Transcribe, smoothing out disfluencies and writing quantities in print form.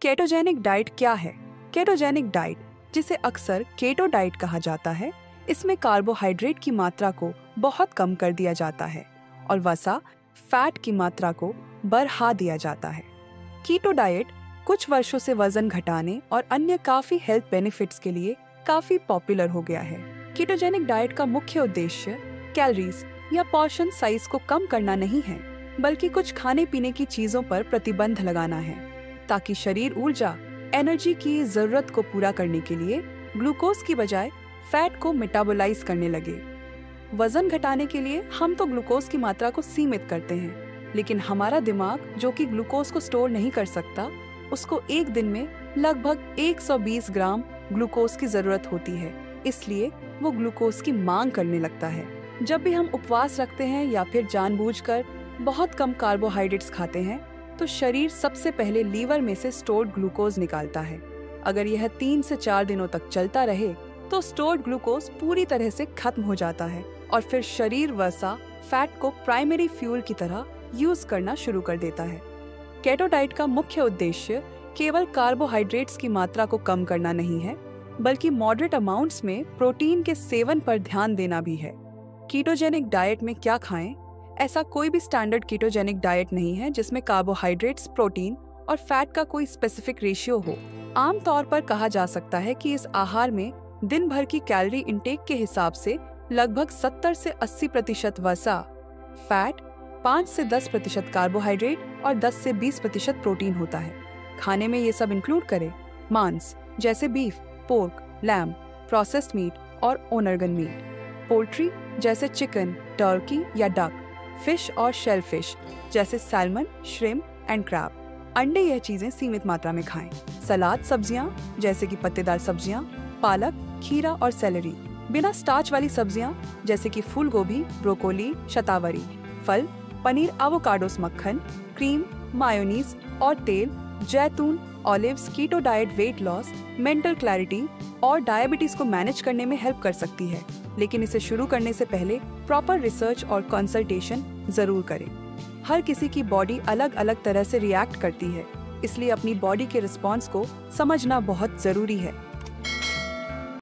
Ketogenic diet क्या है? Ketogenic diet, जिसे अक्सर केटो डाइट कहा जाता है, इसमें कार्बोहाइड्रेट की मात्रा को बहुत कम कर दिया जाता है और वसा, फैट की मात्रा को बढ़ा दिया जाता है। कीटो डाइट कुछ वर्षों से वजन घटाने और अन्य काफी हेल्थ बेनिफिट्स के लिए काफी पॉपुलर हो गया है। कीटोजेनिक डाइट का मुख्य उद्देश्य कैलोरीज या पोर्शन साइज को कम करना नहीं है, बल्कि कुछ खाने पीने की चीजों पर प्रतिबंध लगाना है ताकि शरीर ऊर्जा, एनर्जी की जरूरत को पूरा करने के लिए ग्लूकोज की बजाय फैट को मेटाबोलाइज करने लगे। वजन घटाने के लिए हम तो ग्लूकोज की मात्रा को सीमित करते हैं, लेकिन हमारा दिमाग, जो कि ग्लूकोज को स्टोर नहीं कर सकता, उसको एक दिन में लगभग 120 ग्राम ग्लूकोज की जरूरत होती है। इसलिए वो ग्लूकोज की मांग करने लगता है। जब भी हम उपवास रखते हैं या फिर जानबूझकर बहुत कम कार्बोहाइड्रेट्स खाते हैं, तो शरीर सबसे पहले लीवर में से स्टोर्ड ग्लूकोज निकालता है। अगर यह 3 से 4 दिनों तक चलता रहे तो स्टोर्ड ग्लूकोज पूरी तरह से खत्म हो जाता है और फिर शरीर वसा, फैट को प्राइमरी फ्यूल की तरह यूज करना शुरू कर देता है। केटो डाइट का मुख्य उद्देश्य केवल कार्बोहाइड्रेट्स की मात्रा को कम करना नहीं है, बल्कि मॉडरेट अमाउंट्स में प्रोटीन के सेवन पर ध्यान देना भी है। कीटोजेनिक डाइट में क्या खाएं? ऐसा कोई भी स्टैंडर्ड कीटोजेनिक डाइट नहीं है जिसमें कार्बोहाइड्रेट्स, प्रोटीन और फैट का कोई स्पेसिफिक रेशियो हो। आम तौर पर कहा जा सकता है कि इस आहार में दिन भर की कैलोरी इंटेक के हिसाब से लगभग 70 से 80% वसा, फैट, 5 से 10% कार्बोहाइड्रेट और 10 से 20% प्रोटीन होता है। खाने में ये सब इंक्लूड करें मांस जैसे beef, pork, lamb, processed meat और ओनर्गन मीट, पोल्ट्री जैसे चिकन, टर्की या डक, फिश और शेल फिश जैसे सैल्मन, श्रिम्प एंड क्रैब। अंडे यह चीजें सीमित मात्रा में खाएं। सलाद सब्जियां जैसे कि पत्तेदार सब्जियां, पालक, खीरा और सेलरी, बिना स्टार्च वाली सब्जियां जैसे कि फूल गोभी, ब्रोकोली, शतावरी, फल, पनीर, एवोकाडोस, मक्खन, क्रीम, मायोनीज और तेल, जैतून, olives. Keto diet weight loss, mental clarity और डायबिटीज को मैनेज करने में हेल्प कर सकती है, लेकिन इसे शुरू करने से पहले प्रॉपर रिसर्च और कंसल्टेशन जरूर करें। हर किसी की बॉडी अलग अलग तरह से रिएक्ट करती है, इसलिए अपनी बॉडी के रिस्पॉन्स को समझना बहुत जरूरी है।